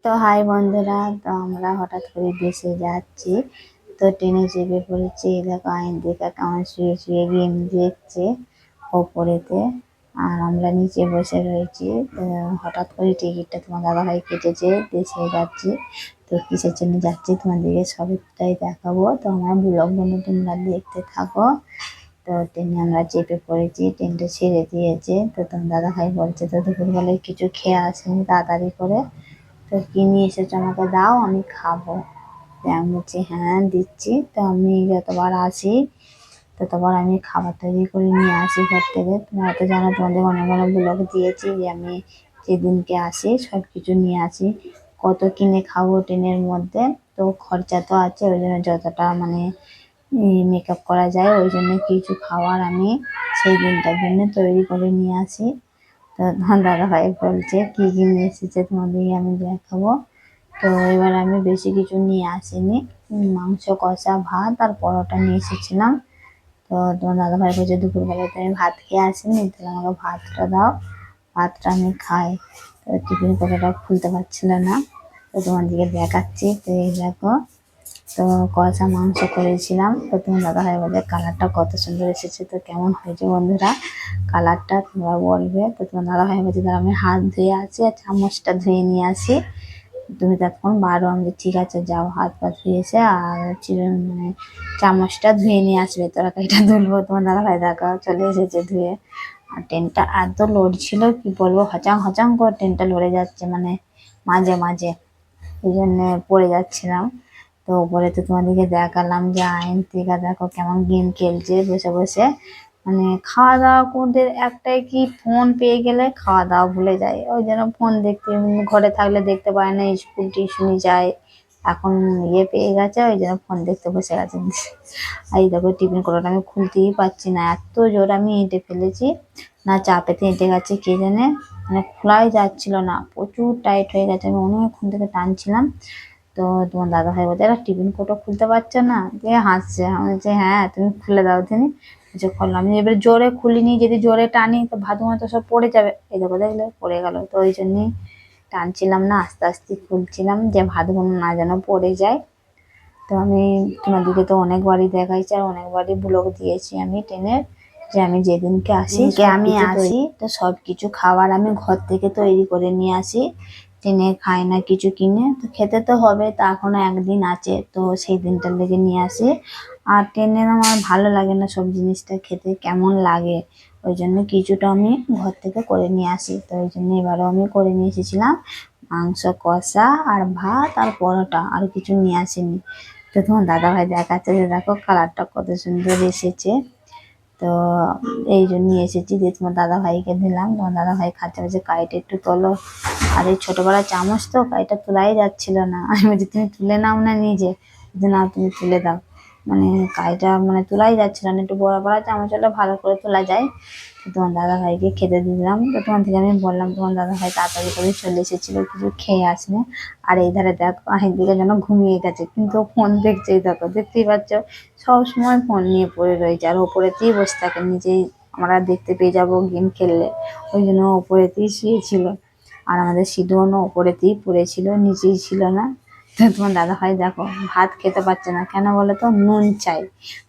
তো হাই বন্ধুরা, তো আমরা হঠাৎ করে দেশে যাচ্ছি। তো ট্রেনে চেপে পড়েছি। এই দেখো আইন দেখা কেমন শুয়ে শুয়ে গেম দেখছে ওপরেতে, আর আমরা নিচে বসে রয়েছি। হঠাৎ করে টিকিটটা তোমার দাদাভাই কেটেছে, দেশে যাচ্ছি। তো কিসের জন্য যাচ্ছি তোমাদেরকে সবটাই দেখাবো। তো আমার ব্লগ বন্ধু তোমরা দেখতে থাকো। তো ট্রেনে আমরা চেপে পড়েছি, ট্রেনটা ছেড়ে দিয়েছে। তো তোমার দাদাভাই বলছে তো দুপুরবেলায় কিছু খেয়ে আসেনি তাড়াতাড়ি করে, তো কি নিয়ে এসেছো আমাকে দাও, আমি খাবো। তো আমি বলছি হ্যাঁ দিচ্ছি। তো আমি যতবার আসি ততবার আমি খাবার তৈরি করে নিয়ে আসি ঘর থেকে। তোমরা তো জানো, তোমাদের অনেক অনেক ব্লগ দিয়েছি যে আমি যেদিনকে আসি সব কিছু নিয়ে আসি। কত কিনে খাবো ট্রেনের মধ্যে, তো খরচা তো আছে, ওই জন্য যতটা মানে মেকআপ করা যায় ওই জন্য কিছু খাবার আমি সেই দিনটার জন্য তৈরি করে নিয়ে আসি। তো তোমার দাদাভাই বলছে কি কি নিয়ে এসেছে তোমাদেরকে আমি দেখাবো। তো এবার আমি বেশি কিছু নিয়ে আসিনি, মাংস কষা, ভাত আর পরোটা নিয়ে এসেছিলাম। তো তোমার দাদাভাই বলছে দুপুরবেলায় তো আমি ভাত খেয়ে আসিনি, তাহলে আমাকে ভাতটা দাও, ভাতটা আমি খাই। তো টিফিন কৌটোটা খুলতে পারছিল না, তো তোমাদেরকে দেখাচ্ছি। তো এই দেখো, তো কষা মাংস করেছিলাম। তো তোমার দাদাভাই বলে কালারটা কত সুন্দর এসেছে। তো কেমন হয়েছে বন্ধুরা কালারটা তোমরা বলবে। তো তোমার দাদাভাই বলছে তাহলে আমি হাত ধুয়ে আসি আর চামচটা ধুয়ে নিয়ে আসি, তুমি তখন বারো। আমি ঠিক আছে যাও, হাত পা ধুয়ে এসে আর মানে চামচটা ধুয়ে নিয়ে আসবে, তরকারিটা ধুলবো। তোমার দাদাভাই দেখা চলে এসেছে ধুয়ে। আর ট্রেনটা এত লোড ছিল কি বলবো, হচাং হচাং করে ট্রেনটা লড়ে যাচ্ছে, মানে মাঝে মাঝে এই জন্য পড়ে যাচ্ছিলাম। তো ওপরে তো তোমাদেরকে দেখালাম যে আইন থেকে দেখো কেমন গেম খেলছে বসে বসে, মানে খাওয়া দাওয়া করতে একটাই কি ফোন পেয়ে গেলে খাওয়া দাওয়া ভুলে যায়, ওই জন্য ফোন দেখতে, ঘরে থাকলে দেখতে পারে না, স্কুল টিউশনি যায়, এখন পেয়ে গেছে ওই জন্য ফোন দেখতে বসে গেছে। এই দেখো টিফিন করাটা আমি খুলতেই পারছি না, এত জোর আমি এঁটে ফেলেছি, না চাপেতে এঁটে গেছে কে জানে, মানে খোলাই যাচ্ছিল না, প্রচুর টাইট হয়ে গেছে। আমি অনেকক্ষণ থেকে টানছিলাম। তো তোমার দাদাভাই বলছে এরা টিফিন কোটো খুলতে পারছো না, দিয়ে হাসছে। আমি বলছি হ্যাঁ তুমি খুলে দাও তিনি। যে খুললাম, আমি এবার জোরে খুলিনি, যদি জোরে টানি তো ভাদু মাতো সব পড়ে যাবে। এই দেখো দেখলে পড়ে গেল, তো ওই জন্যই টানছিলাম না, আস্তে আস্তে খুলছিলাম যে ভাতগুলো না যেন পড়ে যায়। তো আমি তোমাদেরকে তো অনেকবারই দেখাইছি আর অনেকবারই ব্লগ দিয়েছি আমি ট্রেনের, যে আমি যেদিনকে আসি তো সব কিছু খাবার আমি ঘর থেকে তৈরি করে নিয়ে আসি, ট্রেনে খাই না কিছু কিনে। তো খেতে তো হবে, তা এখনো একদিন আছে, তো সেই দিনটার লেগে নিয়ে আসি। আর ট্রেনের আমার ভালো লাগে না সব জিনিসটা খেতে, কেমন লাগে, ওই জন্য কিছুটা আমি ঘর থেকে করে নিয়ে আসি। তো ওই জন্য এবারও আমি করে নিয়ে এসেছিলাম মাংস কষা আর ভাত আর পরোটা, আর কিছু নিয়ে আসিনি। তো তোমার দাদাভাই দেখাচ্ছে যে দেখো কালারটা কত সুন্দর এসেছে। তো এই জন্য এসেছি, যে তোমার দাদাভাইকে দিলাম। তোমার দাদাভাই খাচ্ছে, বলছে কাইটা একটু তোলো। আর এই ছোটবেলা চামচ তো কাইটা তোলাই যাচ্ছিল না, আমি বলছি তুমি তুলে নাও না নিজে, যে না তুমি তুলে দাও, মানে কাইটা মানে তোলাই যাচ্ছিল না, একটু বড় বড় চামচ হলে ভালো করে তোলা যায়। তো তোমার দাদাভাইকে খেতে দিলাম। তো তোমার থেকে আমি বললাম, তোমার দাদাভাই তাড়াতাড়ি করে চলে এসেছিল, কিছু খেয়ে আসবে। আর এই ধারে দেখো দিকে যেন ঘুমিয়ে গেছে, কিন্তু ফোন দেখছে। এই দেখো দেখতেই পাচ্ছ, সব সময় ফোন নিয়ে পড়ে রয়েছে, আর ওপরেতেই বসে থাকে, নিচেই আমরা দেখতে পেয়ে যাবো গেম খেললে, ওই জন্য ওপরেতেই শুয়েছিল। আর আমাদের সিঁদুরও ওপরেতেই পড়েছিল, নিচেই ছিল না। তো তোমার দাদাভাই দেখো ভাত খেতে পারছে না, কেন বলো তো, নুন চাই।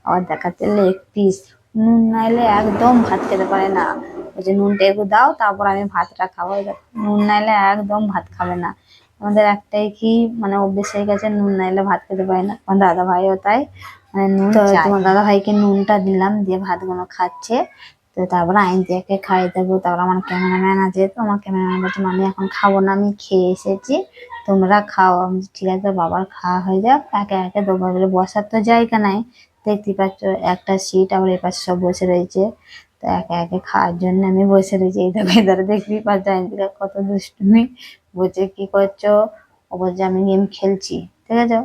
আবার দেখাতে লেগ পিস, নুন নাইলে একদম ভাত খেতে পারে না। ওই যে নুনটা একটু দাও তারপর আমি ভাতটা খাবো, নুন নাইলে একদম ভাত খাবে না। আমাদের একটাই কি মানে অভ্যেস হয়ে গেছে, নুন নাইলে ভাত খেতে পারে না। আমার দাদা ভাইও তাই, মানে নুন চাই। তোমার দাদা ভাইকে নুনটা দিলাম, দিয়ে ভাতগুলো খাচ্ছে। তো তারপরে আইন থেকে খাইয়ে দেবো। তারপর আমার ক্যামেরাম্যান আছে, তো আমার ক্যামেরাম্যান বলছে আমি এখন খাবো না, আমি খেয়ে এসেছি, তোমরা খাও। আমি ঠিক আছে বাবার খাওয়া হয়ে যাক, একে একে দেবো, বলে বসার তো জায়গা নাই, দেখতে পাচ্ছ একটা সিট, আবার এ পাশে সব বসে রয়েছে। তো একে একে খাওয়ার জন্য আমি বসে রয়েছি। এই দেখো এধারে দেখতেই পাচ্ছ আইন থেকে কত দুষ্টুমি, বলছে কি করছো, ও বলছে আমি গেম খেলছি, ঠিক আছে।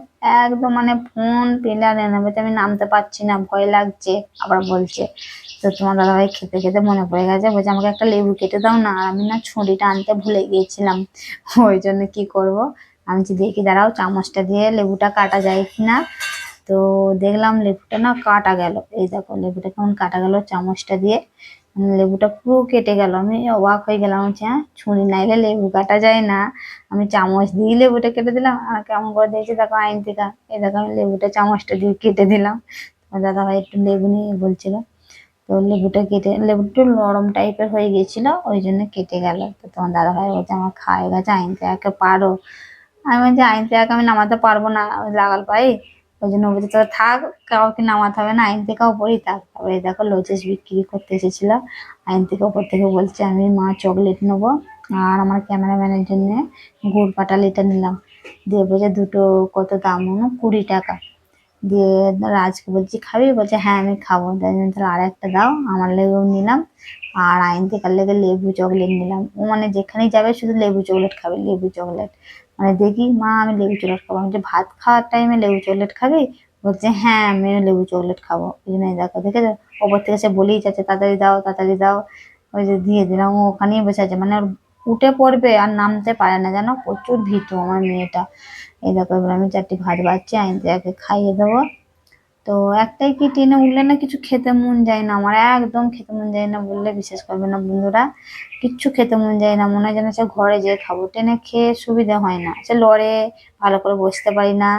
একদম মানে ফোন পেলে আর এনে বলছে আমি নামতে পারছি না, ভয় লাগছে, আবার বলছে। তো তোমার দাদাভাই খেতে খেতে মনে পড়ে গেছে, বলছে আমাকে একটা লেবু কেটে দাও না, আর আমি না ছুরিটা আনতে ভুলে গিয়েছিলাম, ওই জন্য কি করব, আমি দেখি দাঁড়াও চামচটা দিয়ে লেবুটা কাটা যায় কিনা। তো দেখলাম লেবুটা না কাটা গেল, এই দেখো লেবুটা কেমন কাটা গেল চামচটা দিয়ে। লেবুটা পুরো কেটে গেল। আমি অবাক হয়ে গেলাম, হচ্ছে হ্যাঁ ছুরি নাইলে লেবু কাটা যায় না? আমি চামচ দিয়ে লেবুটা কেটে দিলাম। আর কেমন করে দেখছি, দেখো আইন থেকে এই দেখো আমি লেবুটা চামচটা দিয়ে কেটে দিলাম। দাদা ভাই একটু লেবু নিয়ে বলছিল, তো লেবুটা কেটে, লেবু একটু নরম টাইপের হয়ে গেছিল, ওই জন্য কেটে গেল। তো তোমার দাদা ভাই বলছে আমার খায় গেছে, আইনতে একে পারো। আমি বলছি আইনতে একে আমি নামাতে পারবো না, ওই লাগাল পাই। ওই জন্য বলছে তো থাক, কাউকে নামাতে হবে না, আইন থেকে ওপরেই থাক। তারপরে এই দেখো লজেস বিক্রি করতে এসেছিল, আইন থেকে ওপর থেকে বলছে আমি মা চকলেট নেবো, আর আমার ক্যামেরাম্যানের জন্য গুড় পাটালিটা নিলাম। দিয়ে বলছে দুটো কত দাম, 20 টাকা। দিয়ে রাজকে বলছি খাবি, বলছে হ্যাঁ আমি খাবো। তাই জন্য তাহলে আর একটা দাও, আমার লেগেও নিলাম। আর আইন থেকে লেগে লেবু চকলেট নিলাম। ও মানে যেখানেই যাবে শুধু লেবু চকলেট খাবে, লেবু চকলেট। মানে দেখি মা আমি লেবু চকলেট খাবো, আমি যে ভাত খাওয়ার টাইমে লেবু চকলেট খাবি? বলছে হ্যাঁ আমিও লেবু চকলেট খাবো। ওই জন্য এই দেখো দেখেছো, ওপর থেকে সে বলেই যাচ্ছে তাড়াতাড়ি দাও তাড়াতাড়ি দাও। ওই যে দিয়ে দিলাম, ও ওখানেই বসে আছে, মানে ওর উঠে পড়বে আর নামতে পারে না, জানো প্রচুর ভীতু আমার মেয়েটা। এই দেখো এবার আমি 4টি ভাত বাচ্চা আইন থেকে খাইয়ে দেবো। তো একটাই কি, ট্রেনে উঠলে না কিছু খেতে মন যায় না আমার, একদম খেতে মন যায় না বললে বিশ্বাস করবে না বন্ধুরা। কিচ্ছু খেতে মন যায় না, মনে হয় যেন সে ঘরে যেয়ে খাবো। ট্রেনে খেয়ে সুবিধা হয় না, সে লড়ে, ভালো করে বসতে পারি না।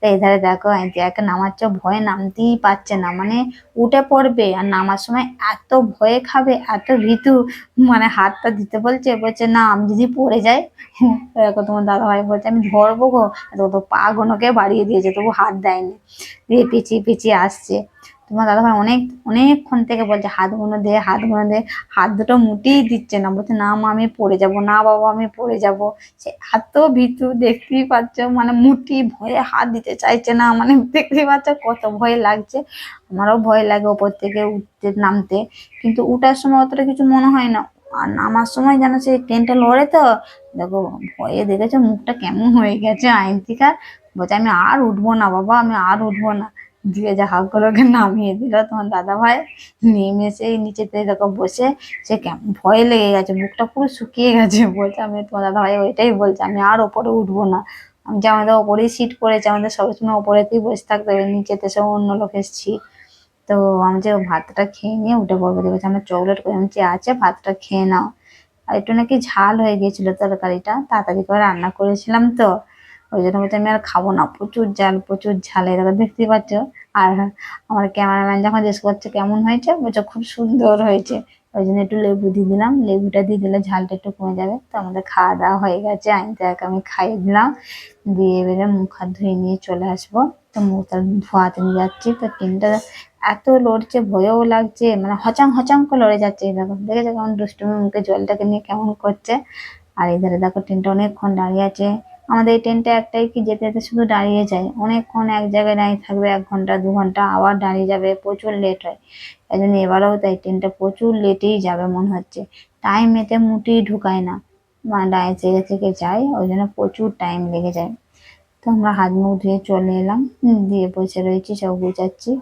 তো এধারে দেখো আইনটি একে নামাচ্ছে, ভয়ে নামতেই পারছে না, মানে উঠে পড়বে আর নামার সময় এত ভয়ে খাবে, এত ভীতু। মানে হাতটা দিতে বলছে, বলছে না আমি যদি পড়ে যাই। দেখো তোমার দাদা ভাই বলছে আমি ধরবো গো, তো পা গোনোকে বাড়িয়ে দিয়েছে তবু হাত দেয়নি, দিয়ে পিছিয়ে পিছিয়ে আসছে। তোমার দাদাভাই অনেকক্ষণ থেকে বলছে হাত গুনো দে হাত গুনো দে, হাত দুটো মুটেই দিচ্ছে না, বলছে না মা আমি পড়ে যাব, না বাবা আমি পড়ে যাব। সে এত ভীতু দেখতেই পাচ্ছ, মানে মুটি ভয়ে হাত দিতে চাইছে না, মানে দেখতেই পাচ্ছ কত ভয় লাগছে। আমারও ভয় লাগে ওপর থেকে উঠতে নামতে, কিন্তু উঠার সময় অতটা কিছু মনে হয় না। আর নামার সময় যেন সেই ট্রেনটা লড়ে তো, দেখো ভয়ে দেখেছো মুখটা কেমন হয়ে গেছে আইনতিকার। বলছে আমি আর উঠবো না বাবা, আমি আর উঠবো না। দিয়ে যা হাত করে ওকে নামিয়ে দিল তোমার দাদা ভাই। নেমে সেই নিচেতে দেখো বসে, সে কেমন ভয় লেগে গেছে, মুখটা পুরো শুকিয়ে গেছে। বলছে আমি, তোমার দাদা ভাই ওইটাই বলছে আমি আর ওপরে উঠবো না। আমি যে আমাদের ওপরেই সিট পড়েছে, আমাদের সবসময় ওপরেতেই বসে থাকতে হবে, নিচেতে সব অন্য লোকের সিট। তো আমি যে ভাতটা খেয়ে নিয়ে উঠে পড়বো, দেখেছি আমার চকলেট করে আমি চেয়ে আছে, ভাতটা খেয়ে নাও। আর একটু নাকি ঝাল হয়ে গিয়েছিল তরকারিটা, তাড়াতাড়ি করে রান্না করেছিলাম তো, ওই জন্য বলছি আমি আর খাবো না, প্রচুর ঝাল প্রচুর ঝাল, এরকম দেখতেই পাচ্ছ। আর আমার ক্যামেরাম্যান যখন জিজ্ঞেস করছে কেমন হয়েছে, বলছে খুব সুন্দর হয়েছে। ওই জন্য একটু লেবু দিয়ে দিলাম, লেবুটা দিয়ে দিলে ঝালটা একটু কমে যাবে। তো আমাদের খাওয়া দাওয়া হয়ে গেছে, আইনতে আমি খাইয়ে দিলাম। দিয়ে এবারে মুখ হাত ধুয়ে নিয়ে চলে আসবো। তো মুখটা ধোয়াতে নিয়ে যাচ্ছি, তো টিনটা এত লড়ছে, ভয়ও লাগছে, মানে হচাং হচাং করে লড়ে যাচ্ছে। এই দেখো দেখেছো কেমন দুষ্টুমি, মুখে জলটাকে নিয়ে কেমন করছে। আর এধারে দেখো ট্রেনটা অনেকক্ষণ দাঁড়িয়ে আছে। আমাদের এই ট্রেনটা একটাই কি, যেতে যেতে শুধু দাঁড়িয়ে যায়, অনেকক্ষণ এক জায়গায় দাঁড়িয়ে থাকবে, 1 ঘন্টা 2 ঘন্টা আবার দাঁড়িয়ে যাবে, প্রচুর লেট হয়। এই জন্য এবারেও তাই ট্রেনটা প্রচুর লেটেই যাবে মনে হচ্ছে, টাইম এতে মোটেই ঢুকায় না, মানে দাঁড়িয়ে থেকে থেকে যায়, ওই জন্য প্রচুর টাইম লেগে যায়। তো আমরা হাত মুখ ধুয়ে চলে এলাম, দিয়ে বসে রয়েছি সব গুছাচ্ছি।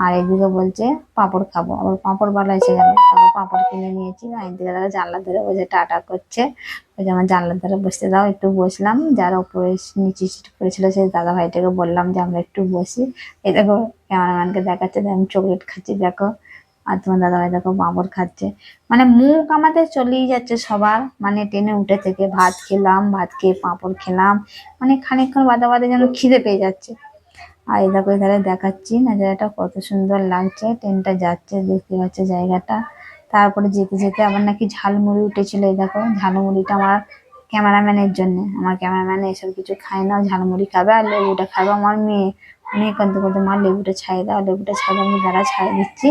আর এদিকে বলছে পাঁপড় খাবো, আবার পাঁপড় বালা এসে গেল, তারপর পাঁপড় কিনে নিয়েছি। এদিকে দাদা জানলার ধারে বসে টাটা করছে, ওই যে আমার জানলার ধারে বসতে দাও, একটু বসলাম। যারা উপরে নিচে সিট করেছিল সেই দাদা ভাইটাকে বললাম যে আমরা একটু বসি। এই দেখো ক্যামেরাম্যানকে দেখাচ্ছে যে আমি চকলেট খাচ্ছি দেখো, আর তোমার দাদা ভাই দেখো পাঁপড় খাচ্ছে। মানে মুখ আমাদের চলেই যাচ্ছে সবার, মানে ট্রেনে উঠে থেকে ভাত খেলাম, ভাত খেয়ে পাঁপড় খেলাম, মানে খানিকক্ষণ বাদে বাদে যেন খিদে পেয়ে যাচ্ছে। আর এই দেখো এধারে দেখাচ্ছি না জায়গাটা কত সুন্দর লাগছে, ট্রেনটা যাচ্ছে দেখতে পাচ্ছে জায়গাটা। তারপরে যেতে যেতে আবার নাকি ঝালমুড়ি উঠেছিল, এই দেখো ঝালমুড়িটা আমার ক্যামেরাম্যানের জন্য, আমার ক্যামেরাম্যান এসব কিছু খায় না, ঝালমুড়ি খাবে আর লেবুটা খাবে আমার মেয়ে। অনেক কাঁদতে কাঁদতে মা লেবুটা ছাই দাও লেবুটা ছাই দাও, আমি যারা ছাই দিচ্ছি।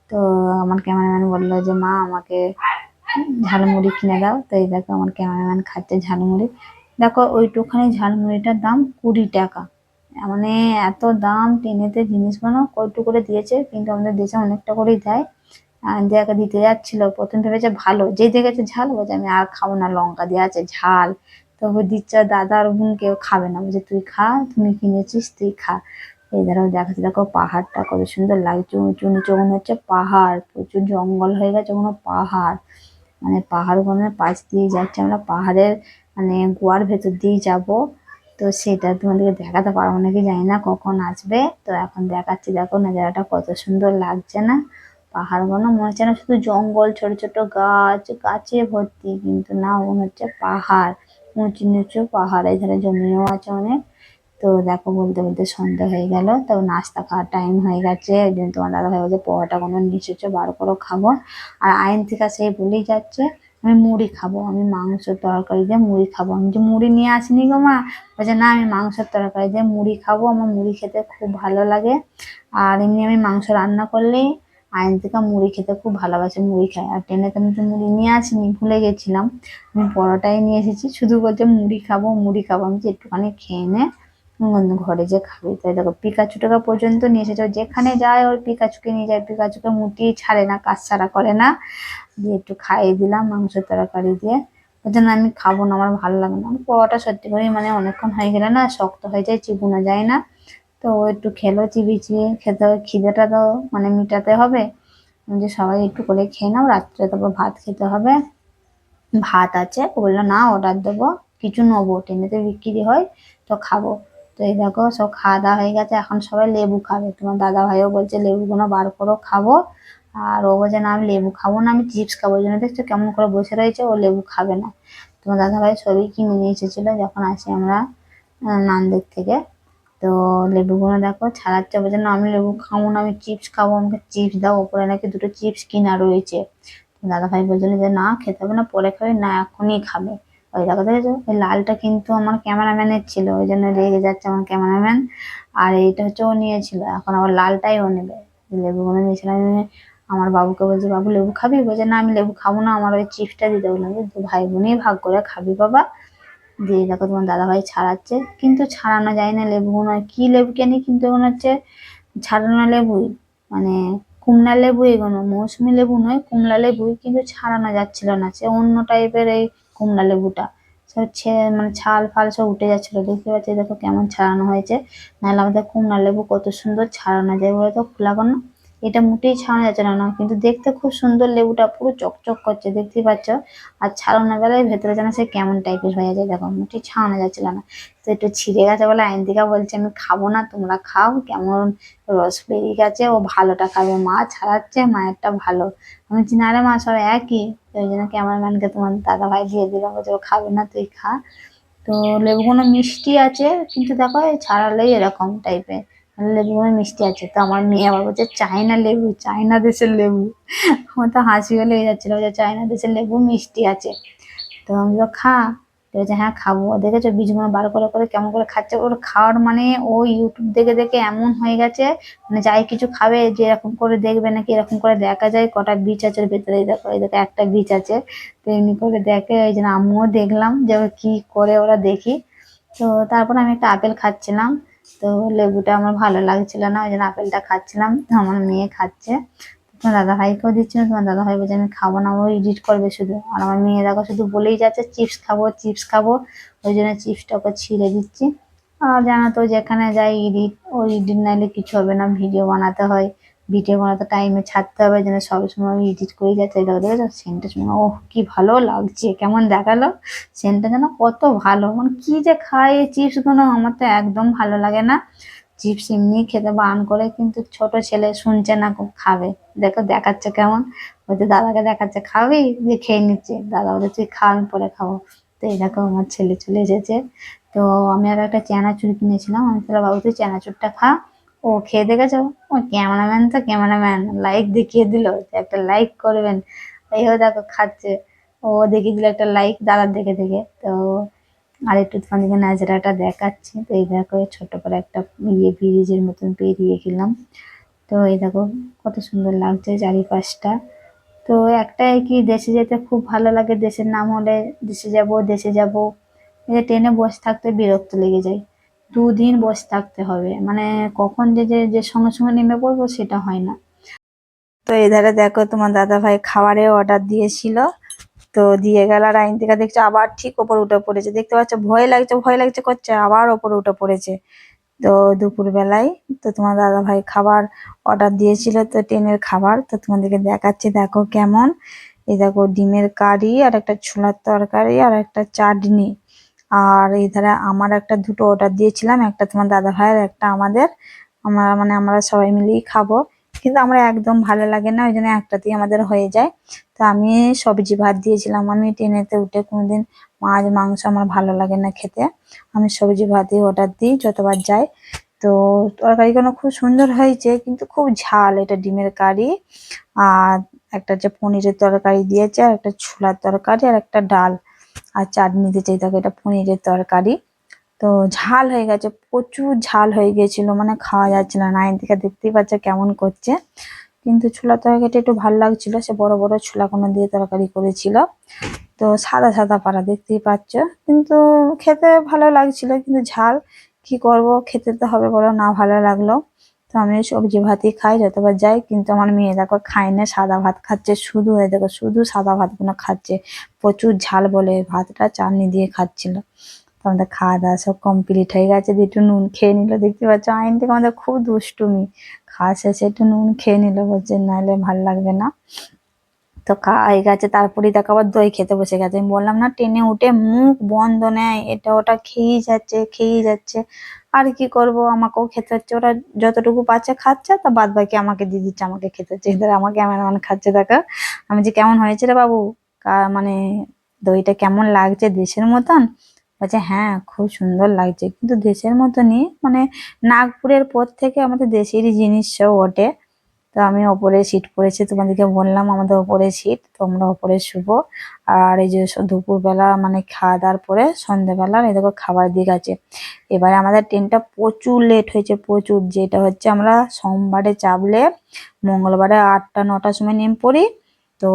তো আমার ক্যামেরাম্যান বললো যে মা আমাকে ঝালমুড়ি কিনে দাও। তো এই দেখো আমার ক্যামেরাম্যান খাচ্ছে ঝালমুড়ি। দেখো ওইটুখানি ঝালমুড়িটার দাম 20 টাকা, মানে এত দাম ট্রেনেতে জিনিসগুলো কটু করে দিয়েছে, কিন্তু আমাদের দেশে অনেকটা করেই দেয়। যাকে দিতে যাচ্ছিল প্রথম ভেবেছে ভালো, যে দেখেছে ঝাল বলছে আমি আর খাবো না, লঙ্কা দেওয়া আছে ঝাল। তবু দিচ্ছে, দাদা আর বোন কেউ খাবে না, বলছে তুই খা, তুমি কিনেছিস তুই খা। এই ধরো দেখাচ্ছে, দেখো পাহাড়টা কত সুন্দর লাগছে, উঁচু নিচু মনে হচ্ছে পাহাড়, প্রচুর জঙ্গল হয়ে গেছে কোনো পাহাড়, মানে পাহাড়গুলোর পাশ দিয়ে যাচ্ছে, আমরা পাহাড়ের মানে গোয়ার ভেতর দিয়েই যাব। তো সেটা তোমাদেরকে দেখাতে পারবো নাকি জানি না, কখন আসবে। তো এখন দেখাচ্ছি, দেখো নজারাটা কত সুন্দর লাগছে না। পাহাড়গুলো মনে হচ্ছে না শুধু জঙ্গল, ছোট ছোট গাছ, গাছে ভর্তি, কিন্তু না, মনে হচ্ছে পাহাড়, উঁচু নিচু পাহাড়। এখানে জমিও আছে অনেক। তো দেখো, বলতে বলতে সন্ধ্যা হয়ে গেল, তো নাস্তা খাওয়ার টাইম হয়ে গেছে। ওই জন্য তোমার দাদা ভাই বলছে পোহাটা কোনো নিয়ে এসেছো, বার করো খাবো। আর আয়ন্তিকা সেই বলেই যাচ্ছে আমি মুড়ি খাবো, আমি মাংসের তরকারি দিয়ে মুড়ি খাবো। আমি যে মুড়ি নিয়ে আসিনি গো মা, বলছে না আমি মাংসের তরকারি দিয়ে মুড়ি খাবো, আমার মুড়ি খেতে খুব ভালো লাগে। আর এমনি আমি মাংস রান্না করলেই আয়ন্তিকা মুড়ি খেতে খুব ভালোবাসে, মুড়ি খায়। আর ট্রেনে তো আমি তো মুড়ি নিয়ে আসিনি, ভুলে গেছিলাম। আমি পরোটাই নিয়ে এসেছি, শুধু বলছে মুড়ি খাবো মুড়ি খাবো। আমি যে একটুখানি খেয়ে নে, ঘরে যে খাবি। তাই দেখো পিকাচু টাকা পর্যন্ত নিয়ে এসেছে, ও যেখানে যায় ওর পিকাচুকে নিয়ে যায়, পিকাচুকে মুটিয়ে ছাড়ে না, কাজ ছাড়া করে না। দিয়ে একটু খাইয়ে দিলাম মাংসের তরকারি দিয়ে। বলছে না আমি খাবো না, আমার ভালো লাগে না। পোয়াটা সত্যি করে মানে অনেকক্ষণ হয়ে গেলে না শক্ত হয়ে যায়, চিবোনো যায় না। তো ও একটু খেলো, চিবিয়ে চিবিয়ে খেতে হবে, খিদেটা তো মানে মিটাতে হবে। যে সবাই একটু করে খেয়ে নাও, রাত্রে তারপর ভাত খেতে হবে। ভাত আছে, ও বললো না অর্ডার দেবো, কিছু নেবো, ট্রেনেতে বিক্রি হয় তো খাবো। তো এই দেখো সব খাওয়া দাওয়া হয়ে গেছে, এখন সবাই লেবু খাবে। তোমার দাদা ভাইও বলছে লেবুগুলো বার করো খাবো। আর ও বলছে না আমি লেবু খাবো না, আমি চিপস খাবো। ওই জন্য দেখছো কেমন করে বসে রয়েছে, ও লেবু খাবে না। তোমার দাদা ভাই সবই কিনে নিয়ে এসেছিলো যখন আসি আমরা নান্দের থেকে। তো লেবুগুলো দেখো ছাড়াচ্ছে, বলছে না আমি লেবু খাবো না, আমি চিপস খাবো, আমাকে চিপস দাও। ওপরে নাকি দুটো চিপস কিনা রয়েছে। দাদা ভাই বলছিল যে না খেতে হবে না, পরে খাবে না, এখনই খাবে। ওই দেখো দেখেছো, ওই লালটা কিন্তু আমার ক্যামেরাম্যানের ছিল, ওই জন্য রেগে যাচ্ছে আমার ক্যামেরাম্যান। আর এইটা হচ্ছে ও নিয়েছিল, এখন আবার লালটাই ও নেবে। লেবুগুলো নিয়েছিলাম আমি, আমার বাবুকে বলছি বাবু লেবু খাবি, বলছে না আমি লেবু খাবো না, আমার ওই চিপসটা দিতে বললাম যে দু ভাই বোনই ভাগ করে খাবি বাবা। দিয়ে দেখো তোমার দাদা ভাই ছাড়াচ্ছে, কিন্তু ছাড়ানো যায় না লেবুগুলো, কি লেবু কেনি, কিন্তু এগুলো হচ্ছে ছাড়ানো লেবুই, মানে কুমড়া লেবু, এগুলো মৌসুমী লেবু নয়, কুমড়া লেবুই, কিন্তু ছাড়ানো যাচ্ছিল না, সে অন্য টাইপের এই কুমড়া লেবুটা। সে হচ্ছে মানে ছাল ফাল সব উঠে যাচ্ছিল, দেখতে পাচ্ছি দেখো কেমন ছাড়ানো হয়েছে। নাহলে আমাদের কুমড়া লেবু কত সুন্দর ছাড়ানো যায় বলো তো, খোলা কোনো। এটা মোটেই ছাড়ানো যাচ্ছে না, কিন্তু দেখতে খুব সুন্দর, লেবুটা পুরো চকচক করছে দেখতেই পাচ্ছ। আর ছাড়ানোর বেলায় ভেতরে যেন সে কেমন টাইপের হয়ে যায়, দেখো মোটেই ছাড়ানো যাচ্ছিল না। তো একটু ছিঁড়ে গেছে বলে আইনদিকা বলছে আমি খাবো না, তোমরা খাও, কেমন রস বেরিয়ে গেছে, ও ভালোটা খাবে, মা ছাড়াচ্ছে মায়েরটা ভালো। আমি বলছি না রে মা সব একই। তো ওই জন্য ক্যামেরাম্যানকে তোমার দাদা ভাই দিয়ে দিলাম, বলছে ও খাবে না তুই খা। তো লেবুগুলো মিষ্টি আছে, কিন্তু দেখো এই ছাড়ালেই এরকম টাইপের, লেবুগুলো মিষ্টি আছে। তো আমার মেয়ে আবার বলছে চায়না লেবু, চায়না দেশের লেবু। আমার তো হাসি লেগে যাচ্ছিল, যে চায়না দেশের লেবু মিষ্টি আছে। তো আমি তো খা, তো বলছে হ্যাঁ খাবো। দেখেছো বীজগুলো বার করে করে কেমন করে খাচ্ছে, ওর খাওয়ার মানে ও ইউটিউব দেখে দেখে এমন হয়ে গেছে, মানে যাই কিছু খাবে যে এরকম করে দেখবে নাকি, এরকম করে দেখা যায় কটা বীজ আছে ওর ভেতরে, এই দেখো এই দেখো একটা বীজ আছে। তো এমনি করে দেখে, ওই জন্য আমিও দেখলাম যে ও কি করে ওরা দেখি। তো তারপর আমি একটা আপেল খাচ্ছিলাম, তো লেবুটা আমার ভালো লাগছিল না, ওই জন্য আপেলটা খাচ্ছিলাম, তো আমার মেয়ে খাচ্ছে। তোমার দাদা ভাইকেও দিচ্ছিল, তোমার দাদা ভাই বলছে আমি খাবো না, ও এডিট করবে শুধু। আর আমার মেয়ে দেখো শুধু বলেই যাচ্ছে চিপস খাবো চিপস খাবো, ওই জন্য চিপসটা ওকে ছিঁড়ে দিচ্ছি। আর জানো তো যেখানে যাই এডিট, ওই এডিট নাইলে কিছু হবে না, ভিডিও বানাতে হয়, ভিডিও বানাতে টাইমে ছাড়তে হবে, যেন সবসময় আমি এডিট করেই যাচ্ছি। দেখো দেখো সেন্টটা শুনে ওহ কি ভালো লাগছে, কেমন দেখালো সেন্টটা, যেন কত ভালো, মানে কি যে খায় এই চিপসগুলো, আমার তো একদম ভালো লাগে না। চিপস এমনি খেতে বারণ করে, কিন্তু ছোট ছেলে শুনছে না, খুব খাবে। দেখো দেখাচ্ছে কেমন, বলছে দাদাকে দেখাচ্ছে খাবি, দিয়ে খেয়ে নিচ্ছে, দাদা বলছে তুই খা আমি পরে খাবো। তো এই দেখো আমার ছেলে চলে এসেছে। তো আমি আর একটা চানাচুর কিনেছিলাম, আমি তাহলে বাবু তুই চানাচুরটা খা। ও খেয়ে দেখেছো, ও ক্যামেরাম্যান তো ক্যামেরাম্যান লাইক দেখিয়ে দিল যে একটা লাইক করবেন, এইভাবে দেখো খাচ্ছে। ও দেখিয়ে দিল একটা লাইক দাদার দেখে দেখে। তো আর একটু তোমাদেরকে নাজরাটা দেখাচ্ছি। তো এই দেখো ছোট করে একটা ব্রিজের মতন পেরিয়ে গেলাম। তো এই দেখো কত সুন্দর লাগছে চারিপাশটা। তো একটাই কি, দেশে যেতে খুব ভালো লাগে, দেশের নাম হলে দেশে যাব দেশে যাব। এই যে ট্রেনে বসে থাকতে বিরক্ত লেগে যায়, দুদিন বসে থাকতে হবে, মানে কখন যে যে যে সঙ্গে সঙ্গে নেমে পড়বো সেটা হয় না। তো এধারে দেখো তোমার দাদা ভাই খাবারের অর্ডার দিয়েছিল, তো দিয়ে গেল, আর আইন থেকে দেখছো আবার ঠিক ওপর উঠে পড়েছে, দেখতে পাচ্ছ ভয় লাগছে ভয় লাগছে করছে, আবার ওপরে উঠে পড়েছে। তো দুপুর বেলায় তো তোমার দাদা ভাই খাবার অর্ডার দিয়েছিল, তো ট্রেনের খাবার, তো তোমাদেরকে দেখাচ্ছি দেখো কেমন। এই দেখো ডিমের কারি, আর একটা ছোলার তরকারি, আর একটা চাটনি। আর এধারে আমার একটা দুটো অর্ডার দিয়েছিলাম, একটা তোমার দাদা ভাইয়ের, একটা আমাদের, আমরা মানে আমরা সবাই মিলেই খাবো। কিন্তু আমরা একদম ভালো লাগে না, ওই জন্য একটাতেই আমাদের হয়ে যায়। তো আমি সবজি ভাত দিয়েছিলাম। আমি ট্রেনেতে উঠে কোনোদিন মাছ মাংস আমার ভালো লাগে না খেতে, আমি সবজি ভাতই অর্ডার দিই যতবার যাই। তো তরকারিগুলো খুব সুন্দর হয়েছে, কিন্তু খুব ঝাল। এটা ডিমের কারি, আর একটা হচ্ছে পনিরের তরকারি দিয়েছে, আর একটা ছোলার তরকারি, আর একটা ডাল, আর চাটনি দিয়েছে। দেখো এটা পনিরের তরকারি। তো ঝাল হয়ে গেছে, প্রচুর ঝাল হয়ে গেছিল, মানে খাওয়া যাচ্ছিল না। এদিকে দেখতেই পাচ্ছে কেমন করছে। কিন্তু ছোলা তরকারিটা একটু ভালো লাগছিল, সে বড় বড় ছোলাগুলো দিয়ে তরকারি করেছিল। তো সাদা সাদা পাড়া দেখতেই পাচ্ছ, কিন্তু খেতে ভালো লাগছিল, কিন্তু ঝাল। কি করব, খেতে তো হবে বলো, না ভালো লাগলো। তো আমি সবজি ভাতই খাই যতবার যাই, কিন্তু আমার মেয়ে দেখো খায় না, সাদা ভাত খাচ্ছে শুধু। হয়ে দেখো শুধু সাদা ভাতগুলো খাচ্ছে, প্রচুর ঝাল বলে ভাতটা চাটনি দিয়ে খাচ্ছিল। তো আমাদের খাওয়া দাওয়া সব কমপ্লিট হয়ে গেছে, একটু নুন খেয়ে নিল। দেখতে পাচ্ছ আইন থেকে আমাদের খুব দুষ্টুমি, খাওয়া শেষে একটু নুন খেয়ে নিল, বলছে নাহলে ভাল লাগবে না। তো খাওয়া হয়ে গেছে, তারপরেই দেখো আবার দই খেতে বসে গেছে। আমি বললাম না, ট্রেনে উঠে মুখ বন্ধ নেয়, এটা ওটা খেয়েই যাচ্ছে খেয়েই যাচ্ছে। আর কি করব, আমাকেও খেতে হচ্ছে। ওরা যতটুকু পাচ্ছে খাচ্ছে, তা বাদ বাকি আমাকে দিয়ে দিচ্ছে, আমাকে খেতে হচ্ছে। এদের আমাকে এমন এমন খাচ্ছে দেখো। আমি যে কেমন হয়েছে রে বাবু, মানে দইটা কেমন লাগছে, দেশের মতন? বলছে হ্যাঁ খুব সুন্দর লাগছে, কিন্তু দেশের মতনই, মানে নাগপুরের পর থেকে আমাদের দেশেরই জিনিস সব ওঠে। তো আমি ওপরে সিট পড়েছি, তোমাদেরকে বললাম আমাদের ওপরে সিট, তো আমরা ওপরে শুবো। আর এই যে দুপুরবেলা মানে খাওয়া দাওয়ার পরে সন্ধ্যেবেলার এই দেখো খাবার দিক আছে। এবারে আমাদের ট্রেনটা প্রচুর লেট হয়েছে, প্রচুর। যেটা হচ্ছে আমরা সোমবারে চাপলে মঙ্গলবারে 8টা 9টার সময় নেমে পড়ি। তো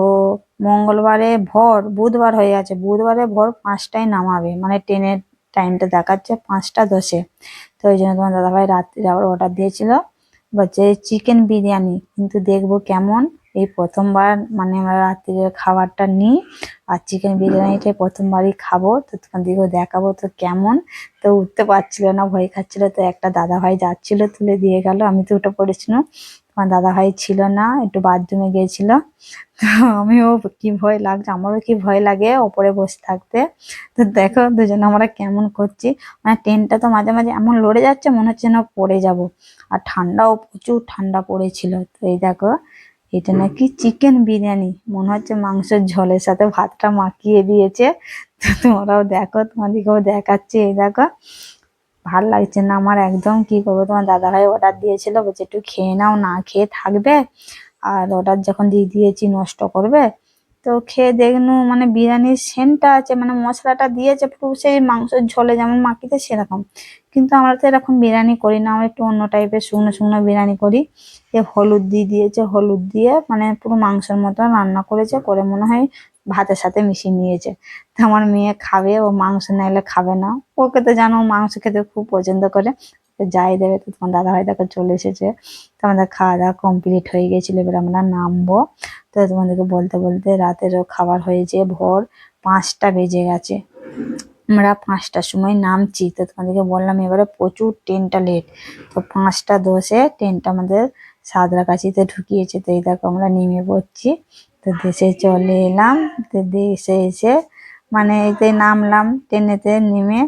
মঙ্গলবারে ভোর, বুধবার হয়ে গেছে, বুধবারে ভোর 5টায় নামাবে, মানে ট্রেনের টাইমটা দেখাচ্ছে 5টা 10-এ। তো ওই জন্য তোমার দাদাভাই রাত্রে আবার অর্ডার দিয়েছিল, বলছে চিকেন বিরিয়ানি, কিন্তু দেখবো কেমন। এই প্রথমবার মানে আমরা রাত্রির খাবারটা নিই, আর চিকেন বিরিয়ানিটা প্রথমবারই খাবো, তো তোমাদেরকেও দেখাবো তো কেমন। তো উঠতে পারছিল না, ভয় খাচ্ছিল। তো একটা দাদা ভাই যাচ্ছিল, তুলে দিয়ে গেল, আমি তো উঠে পড়েছিলাম। তোমার দাদা ভাই ছিল না, একটু বাথরুমে গিয়েছিল। তো আমিও, কি ভয় লাগছে, আমারও কি ভয় লাগে ওপরে বসে থাকতে। তো দেখো দুজনে আমরা কেমন করছি, মানে ট্রেনটা তো মাঝে মাঝে এমন লড়ে যাচ্ছে, মনে হচ্ছে না পড়ে যাব। আর ঠান্ডাও প্রচুর ঠান্ডা পড়েছিল। তো এই দেখো, এটা নাকি চিকেন বিরিয়ানি, মনে হচ্ছে মাংসের ঝোলের সাথে ভাতটা মাখিয়ে দিয়েছে। তো তোমরাও দেখো, তোমাদেরকেও দেখাচ্ছি। এই দেখো, ভাল লাগছে না আমার একদম। কি করবো, তোমার দাদাভাই অর্ডার দিয়েছিল, বলছে একটু খেয়ে নাও, না খেয়ে থাকবে, আর অর্ডার যখন দিয়ে দিয়েছি নষ্ট করবে। তো খেয়ে দেখনু, মানে বিরিয়ানির সেন্টটা আছে, মানে মশলাটা দিয়েছে পুরো সেই মাংসের ঝোলে যেমন মাখিতে সেরকম। কিন্তু আমরা তো এরকম বিরিয়ানি করি না, আমরা একটু অন্য টাইপের শুকনো শুকনো বিরিয়ানি করি। এ হলুদ দিয়ে দিয়েছে, হলুদ দিয়ে মানে পুরো মাংসের মতো রান্না করেছে, করে মনে হয় ভাতের সাথে মিশিয়ে নিয়েছে। তো আমার মেয়ে খাবে, ও মাংস নাইলে খাবে না। ওকে তো জানো, মাংস খেতে খুব পছন্দ করে। তো যাই দেবে। তো তোমার দাদাভাই দেখো চলে এসেছে। তো আমাদের খাওয়া দাওয়া কমপ্লিট হয়ে গেছিল, এবার আমরা নামবো। তো তোমাদেরকে বলতে বলতে রাতেরও খাবার হয়েছে, ভোর 5টা বেজে গেছে। আমরা 5টার সময় নামছি। তো তোমাদেরকে বললাম এবারে প্রচুর ট্রেনটা লেট। তো 5টা 10-এ ট্রেনটা আমাদের সাঁতরাগাছিতে ঢুকিয়েছে। তো এই দেখো আমরা নেমে পড়ছি। তো দেশে চলে এলাম। তো দেশে এসে মানে এতে নামলাম, ট্রেনেতে নেমে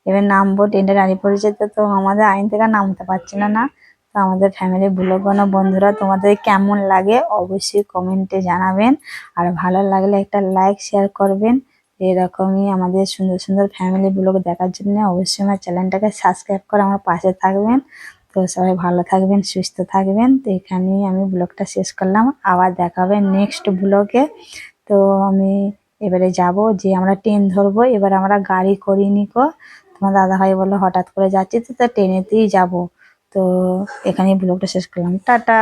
এবার নামবো, ট্রেনটা দাঁড়িয়ে পড়েছে। তো তো আমাদের আইন থেকে নামতে পারছিল না। তো আমাদের ফ্যামিলি ব্লগানো বন্ধুরা, তোমাদের কেমন লাগে অবশ্যই কমেন্টে জানাবেন। আর ভালো লাগলে একটা লাইক শেয়ার করবেন। এরকমই আমাদের সুন্দর সুন্দর ফ্যামিলি ব্লগ দেখার জন্য অবশ্যই আমার চ্যানেলটাকে সাবস্ক্রাইব করে আমার পাশে থাকবেন। তো সবাই ভালো থাকবেন, সুস্থ থাকবেন। তো এখানেই আমি ব্লগটা শেষ করলাম, আবার দেখা হবে নেক্সট ব্লগে। তো আমি এবারে যাব, যে আমরা ট্রেন ধরবো, এবার আমরা গাড়ি করিনি কো। তোমার দাদাভাই বললো হঠাৎ করে যাচ্ছি, তো ট্রেনেতেই যাব। তো এখানেই ব্লগটা শেষ করলাম, টাটা।